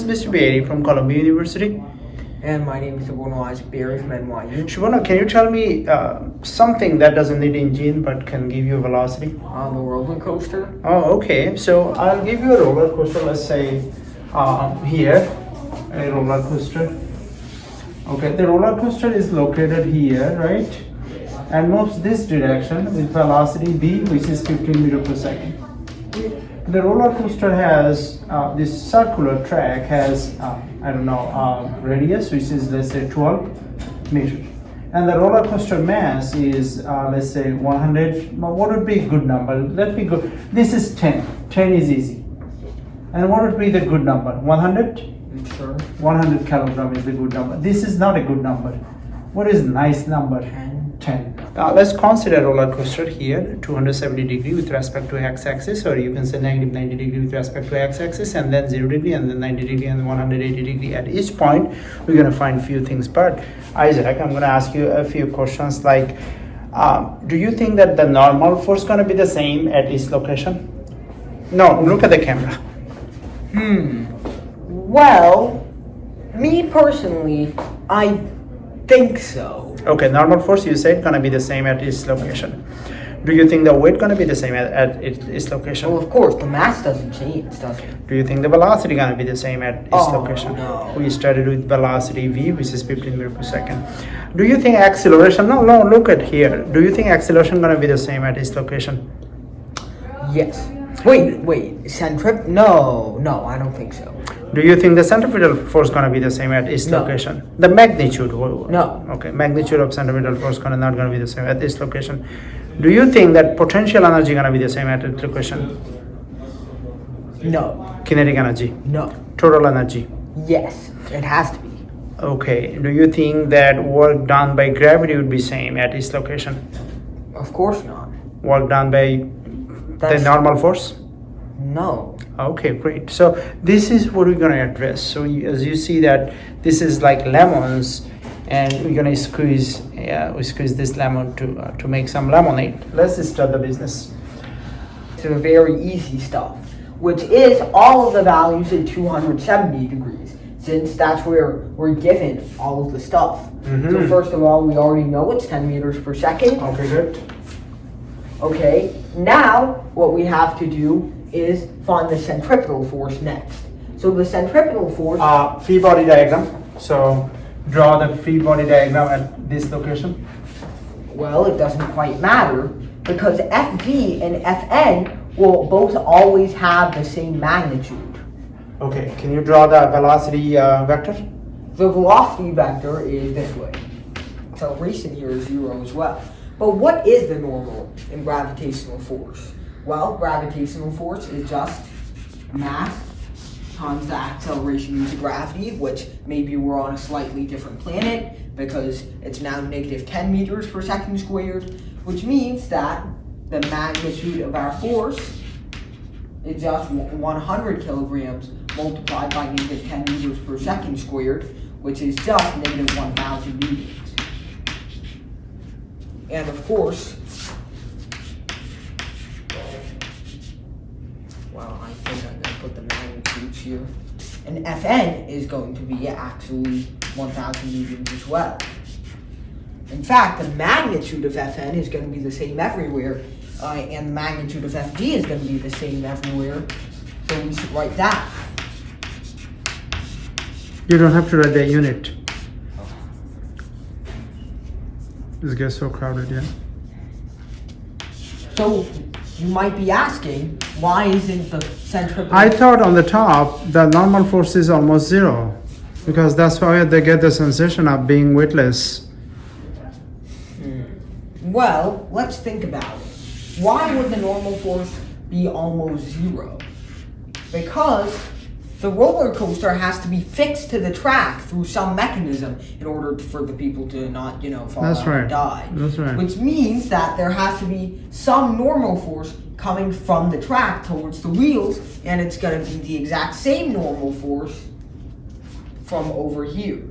Mr. Bari from Columbia University. And my name is Suborno Bari from NYU. Suborno, can you tell me something that doesn't need engine but can give you velocity? The roller coaster. Oh, okay. So I'll give you a roller coaster. Let's say here, a roller coaster. Okay, the roller coaster is located here, right? And moves this direction with velocity v, which is 15 meters per second. The roller coaster has this circular track has radius, which is, let's say, 12 meters, and the roller coaster mass is let's say 100. What would be a good number? Let me go. This is 10. 10 is easy. And what would be the good number? 100. Sure. 100 kilogram is the good number. This is not a good number. What is nice number? 10. Let's consider roller coaster here, 270 degree with respect to x-axis, or you can say negative 90 degree with respect to x-axis, and then 0 degree, and then 90 degree, and 180 degree. At each point, we're going to find few things. But Isaac, I'm going to ask you a few questions like, do you think that the normal force going to be the same at each location? No, look at the camera. Well, me personally, I think so. Okay, normal force you said gonna be the same at each location. Do you think the weight gonna be the same at each location? Well, of course, the mass doesn't change, does it? Do you think the velocity gonna be the same at each location? No. We started with velocity v, which is 15 meters per second. Do you think acceleration? No, look at here. Do you think acceleration gonna be the same at each location? Yes. Wait, centrifugal? No, I don't think so. Do you think the centrifugal force gonna be the same at each location? The magnitude? No. Okay, magnitude of centrifugal force not gonna be the same at this location. Do you think that potential energy gonna be the same at each location? No. Kinetic energy? No. Total energy? Yes, it has to be. Okay. Do you think that work done by gravity would be same at each location? Of course not. Work done by the normal force? No. Okay, great. So this is what we're going to address. So as you see that this is like lemons, and we're going to squeeze this lemon to make some lemonade. Let's start the business. It's a very easy stuff, which is all of the values at 270 degrees, since that's where we're given all of the stuff. So first of all, we already know it's 10 meters per second. Okay, good. Okay, now what we have to do is find the centripetal force next. So the centripetal force... free body diagram. So draw the free body diagram at this location. Well, it doesn't quite matter, because Fg and Fn will both always have the same magnitude. Okay, can you draw the velocity vector? The velocity vector is this way. Acceleration here is 0 as well. But what is the normal in gravitational force? Well, gravitational force is just mass times the acceleration due to gravity, which maybe we're on a slightly different planet because it's now negative 10 meters per second squared, which means that the magnitude of our force is just 100 kilograms multiplied by negative 10 meters per second squared, which is just negative 1,000 newtons. And of course, well, I think I'm going to put the magnitudes here. And Fn is going to be actually 1,000 newtons as well. In fact, the magnitude of Fn is going to be the same everywhere, and the magnitude of Fd is going to be the same everywhere. So we should write that. You don't have to write the unit. This gets so crowded, yeah. So you might be asking, why isn't the centripetal... I thought on the top, the normal force is almost 0, because that's why they get the sensation of being weightless. Well, let's think about it. Why would the normal force be almost 0? Because the roller coaster has to be fixed to the track through some mechanism in order for the people to not, fall out and die. That's right. Which means that there has to be some normal force coming from the track towards the wheels, and it's going to be the exact same normal force from over here.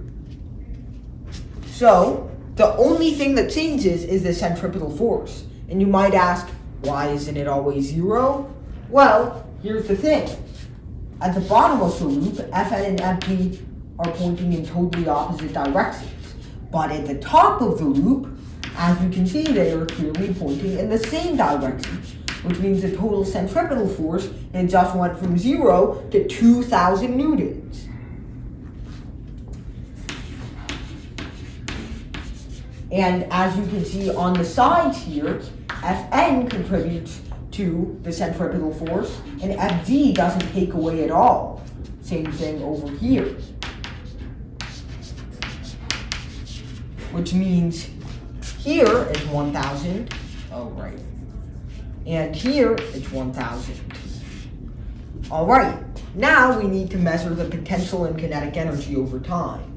So, the only thing that changes is the centripetal force. And you might ask, why isn't it always 0? Well, here's the thing. at the bottom of the loop, Fn and Fg are pointing in totally opposite directions. But at the top of the loop, as you can see, they are clearly pointing in the same direction, which means the total centripetal force it just went from 0 to 2,000 newtons. And as you can see on the sides here, Fn contributes to the centripetal force, and Fg doesn't take away at all. Same thing over here. Which means here is 1,000. Oh, right. And here it's 1,000. All right. Now we need to measure the potential and kinetic energy over time.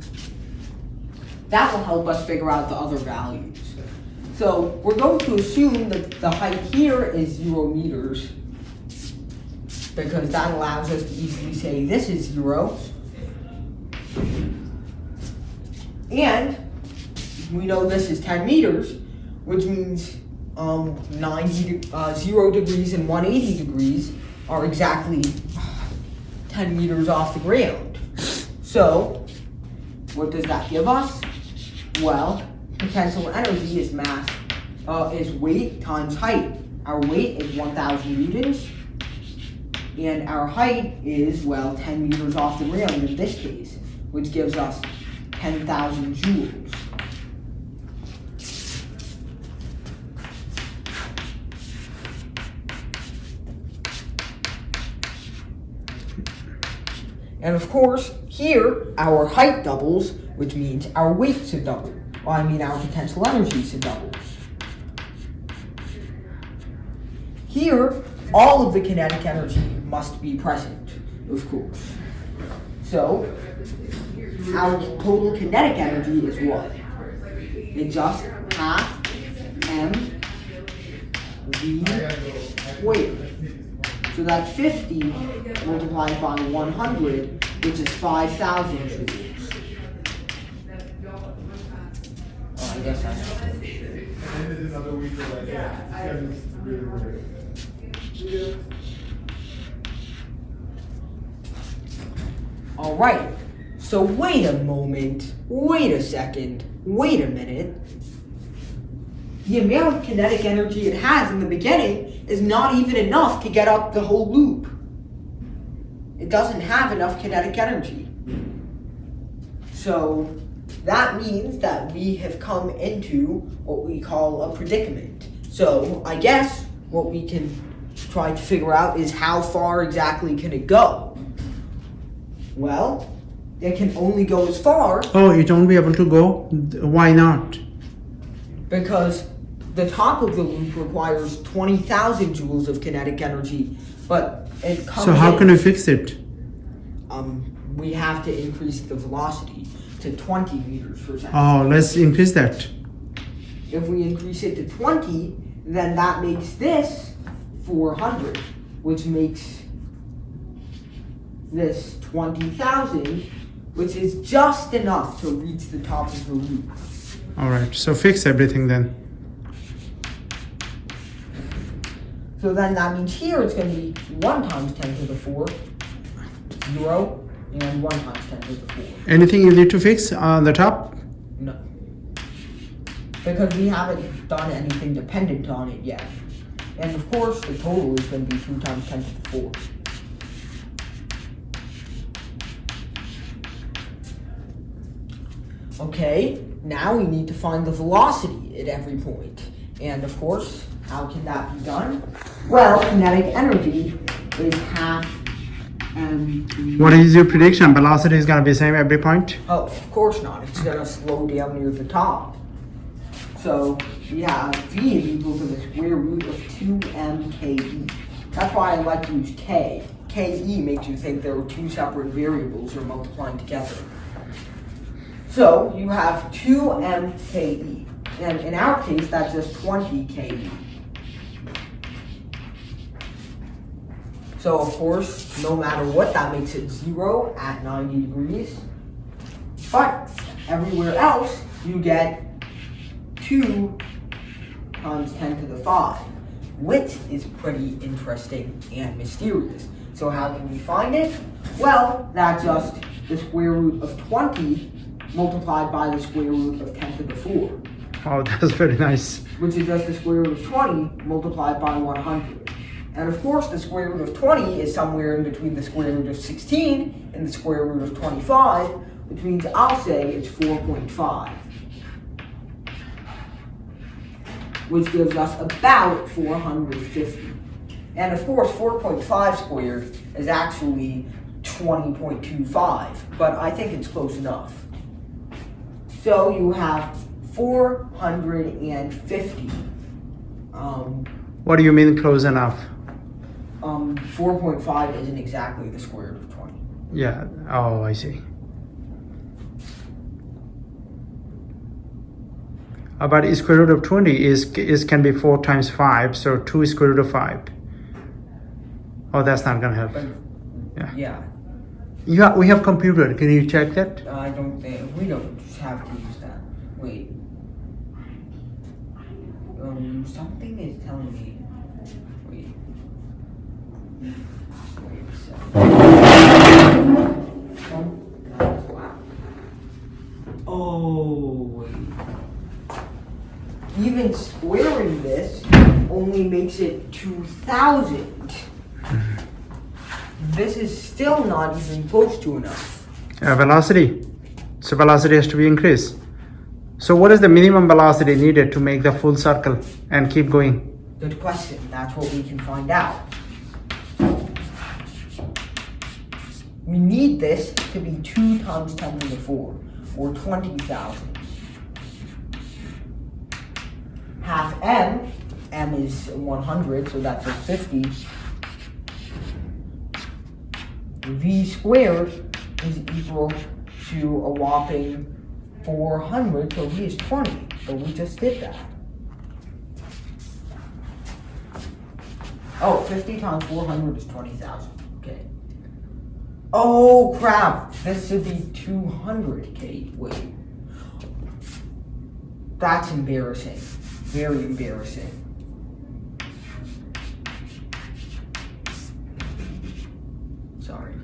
That will help us figure out the other values. So we're going to assume that the height here is 0 meters, because that allows us to easily say this is 0. And we know this is 10 meters, which means 0 degrees and 180 degrees are exactly 10 meters off the ground. So what does that give us? Well, potential energy is mass, is weight times height. Our weight is 1,000 newtons, and our height is, well, 10 meters off the ground in this case, which gives us 10,000 joules. And of course, here, our height doubles, which means our weight should double. Well, I mean, our potential energy should double. Here, all of the kinetic energy must be present, of course. So, our total kinetic energy is what? It's just half mv weight. So that's 50 multiplied by 100, which is 5,000 joules. Oh, I guess that's all right. So wait a moment, wait a second, wait a minute. The amount of kinetic energy it has in the beginning is not even enough to get up the whole loop. It doesn't have enough kinetic energy. So that means that we have come into what we call a predicament. So I guess what we can try to figure out is how far exactly can it go? Well, it can only go as far. Oh, it won't be able to go? Why not? Because the top of the loop requires 20,000 joules of kinetic energy, but it comes So how can we fix it? We have to increase the velocity to 20 meters per second. Oh, let's increase that. If we increase it to 20, then that makes this 400, which makes this 20,000, which is just enough to reach the top of the loop. All right, so fix everything then. So then that means here it's going to be 1 times 10 to the 4, 0, and 1 times 10 to the 4. Anything you need to fix on the top? No. Because we haven't done anything dependent on it yet. And of course, the total is going to be 2 times 10 to the 4. Okay, now we need to find the velocity at every point. And of course, how can that be done? Well, kinetic energy is half mv. What is your prediction? Velocity is going to be same every point? Oh, of course not. It's going to slow down near the top. So we have v is equal to the square root of 2mke. That's why I like to use k. Ke makes you think there are 2 separate variables are multiplying together. So you have 2mke. And in our case, that's just 20 ke. So of course, no matter what, that makes it 0 at 90 degrees. But everywhere else, you get 2 times 10 to the 5, which is pretty interesting and mysterious. So how can we find it? Well, that's just the square root of 20 multiplied by the square root of 10 to the 4. Oh, that's very nice. Which is just the square root of 20 multiplied by 100. And of course, the square root of 20 is somewhere in between the square root of 16 and the square root of 25, which means I'll say it's 4.5. Which gives us about 450. And of course, 4.5 squared is actually 20.25, but I think it's close enough. So you have 450. What do you mean close enough? 4.5 isn't exactly the square root of 20. Yeah. Oh, I see. But square root of 20 is can be 4 times 5, so 2 is square root of 5. Oh, that's not gonna help. Yeah. Yeah, we have computer. Can you check that? I don't think we don't have to use that. Wait. Something is telling me. Wait. Wait a second. Oh, wait. Even squaring this only makes it 2,000. This is still not even close to enough. Velocity. So velocity has to be increased. So what is the minimum velocity needed to make the full circle and keep going? Good question. That's what we can find out. We need this to be 2 times 10 to the 4, or 20,000. Half m is 100, so that's a 50. V squared is equal to a whopping 400, so V is 20. So we just did that. Oh, 50 times 400 is 20,000. Okay. Oh crap! This should be 200K. Wait. That's embarrassing. Very embarrassing. Sorry.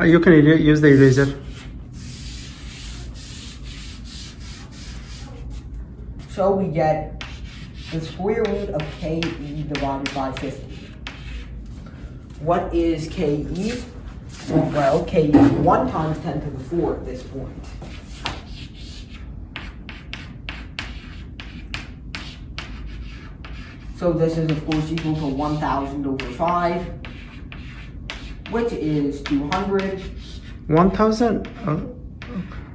You can use the eraser. So we get the square root of KE divided by 50. What is KE? Well, KE is 1 times 10 to the 4 at this point. So this is of course equal to 1,000 over 5, which is 200. 1,000?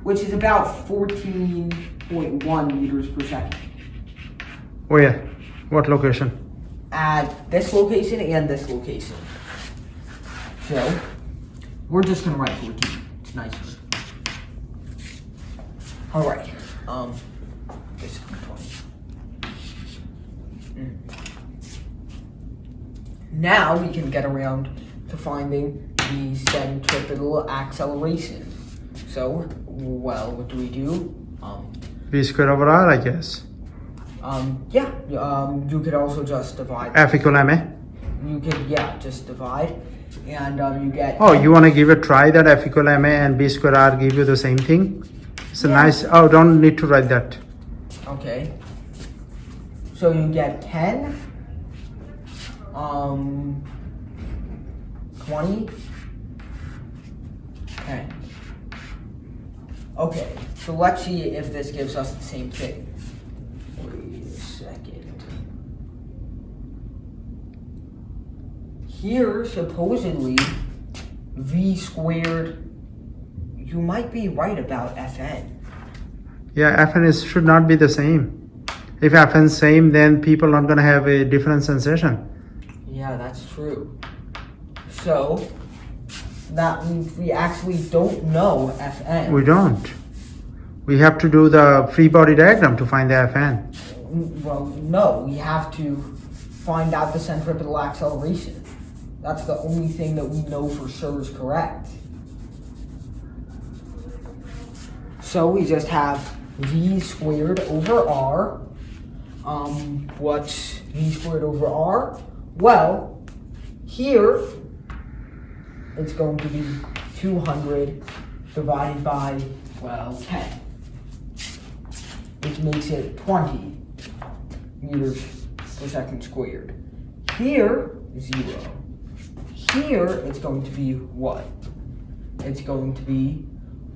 Which is about 14.1 meters per second. Where? What location? At this location and this location. So, we're just gonna write 14. It's nicer. Alright. This is 20. Now we can get around to finding the centripetal acceleration. So, well, what do? V squared over R, I guess. You could also just divide. F equal ma? You could, just divide. And you get. Oh, you want to give a try that F equal ma and B squared R give you the same thing? It's a nice. Oh, don't need to write that. Okay. So you get 10. 20. 10. Okay, so let's see if this gives us the same thing. Wait a second. Here, supposedly, V squared, you might be right about Fn. Yeah, Fn should not be the same. If Fn is same, then people are not going to have a different sensation. Yeah, that's true. So, that means we actually don't know Fn. We don't. We have to do the free body diagram to find the Fn. Well, no, we have to find out the centripetal acceleration. That's the only thing that we know for sure is correct. So we just have V squared over R what's v squared over r? Well, here it's going to be 200 divided by, well, 10, which makes it 20 meters per second squared. Here, 0. Here, it's going to be what? It's going to be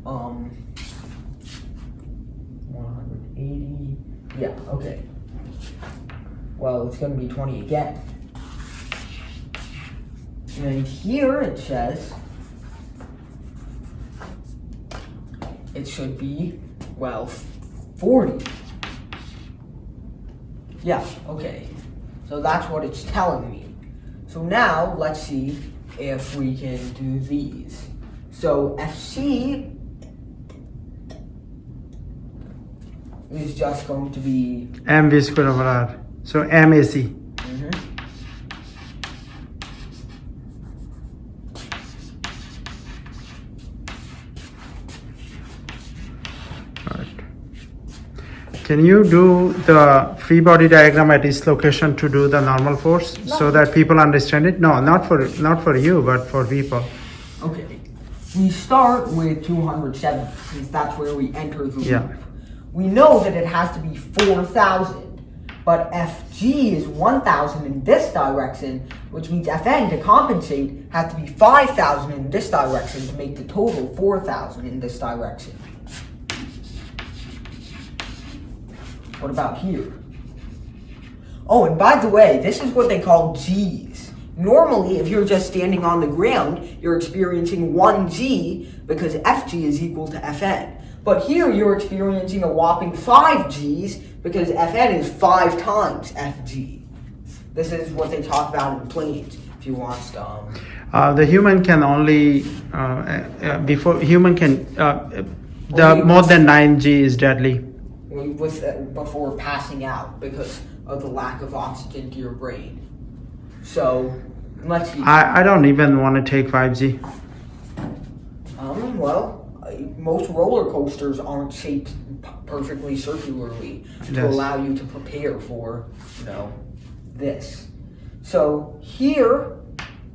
180. Yeah, okay. Well, it's going to be 20 again. And here it says it should be, well, 40. Yeah, okay. So that's what it's telling me. So now let's see if we can do these. So FC is just going to be mv squared over r. So MAC. Can you do the free body diagram at this location to do the normal force so that people understand it? No, not for you, but for people. Okay. We start with 270 since that's where we enter the loop. Yeah. We know that it has to be 4,000, but FG is 1,000 in this direction, which means FN to compensate has to be 5,000 in this direction to make the total 4,000 in this direction. What about here? Oh, and by the way, this is what they call G's. Normally, if you're just standing on the ground, you're experiencing 1 G because FG is equal to FN. But here you're experiencing a whopping 5 G's because Fn is 5 times Fg. This is what they talk about in planes. If you want the human can only before human can the more than 9 G is deadly. Before passing out because of the lack of oxygen to your brain. So let's see. I don't even want to take 5G. Well, most roller coasters aren't shaped perfectly circularly to allow you to prepare for, this. So here,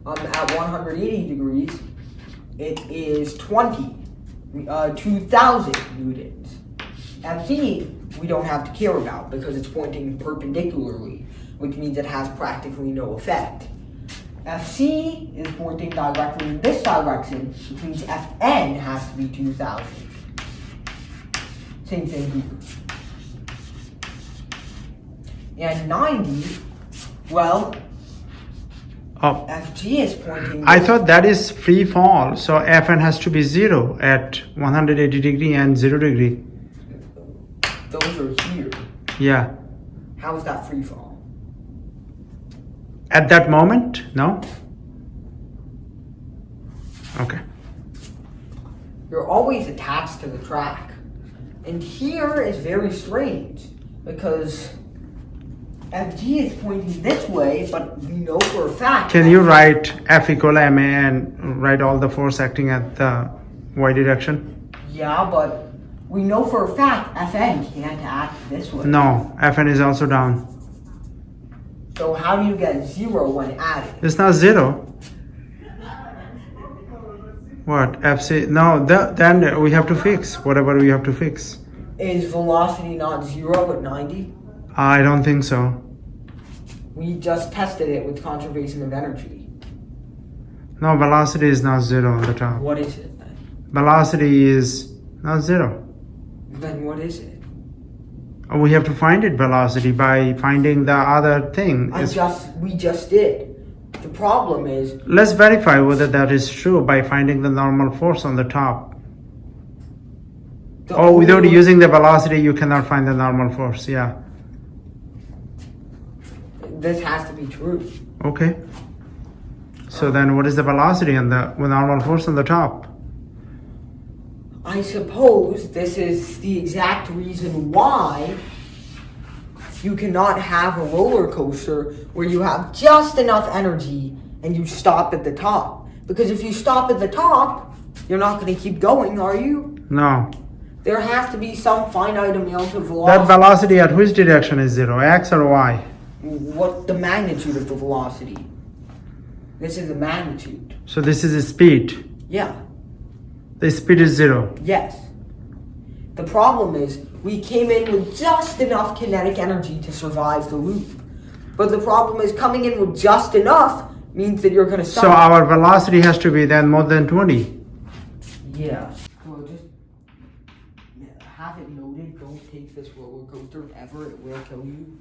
at 180 degrees, it is 2,000 newtons. Mv, we don't have to care about because it's pointing perpendicularly, which means it has practically no effect. Fc is pointing directly in this direction, which means Fn has to be 2,000. Same thing here. And 90, well, Fg is pointing... I thought that is free fall, so Fn has to be 0 at 180 degree and 0 degree. Those are here. Yeah. How is that free fall? At that moment? No? Okay. You're always attached to the track. And here is very strange because Fg is pointing this way, but we know for a fact... Can you write F equal ma and write all the force acting at the y direction? Yeah, but we know for a fact Fn can't act this way. No, Fn is also down. So how do you get 0 when added? It's not 0. What? FC? No, then we have to fix whatever we have to fix. Is velocity not 0 at 90? I don't think so. We just tested it with conservation of energy. No, velocity is not 0 on the top. What is it then? Velocity is not 0. Then what is it? We have to find it velocity by finding the other thing. We just did. The problem is... Let's verify whether that is true by finding the normal force on the top. Without using the velocity, you cannot find the normal force. Yeah. This has to be true. Okay. So then what is the velocity and the normal force on the top? I suppose this is the exact reason why you cannot have a roller coaster where you have just enough energy and you stop at the top. Because if you stop at the top, you're not going to keep going, are you? No. There has to be some finite amount of That velocity. velocity at which direction is 0? X or Y? What the magnitude of the velocity? This is the magnitude. So this is the speed. Yeah. The speed is 0. Yes. The problem is we came in with just enough kinetic energy to survive the loop. But the problem is coming in with just enough means that you're going to stop. So our velocity has to be then more than 20. Yeah. Well, just have it noted. Don't take this roller coaster ever. It will kill you.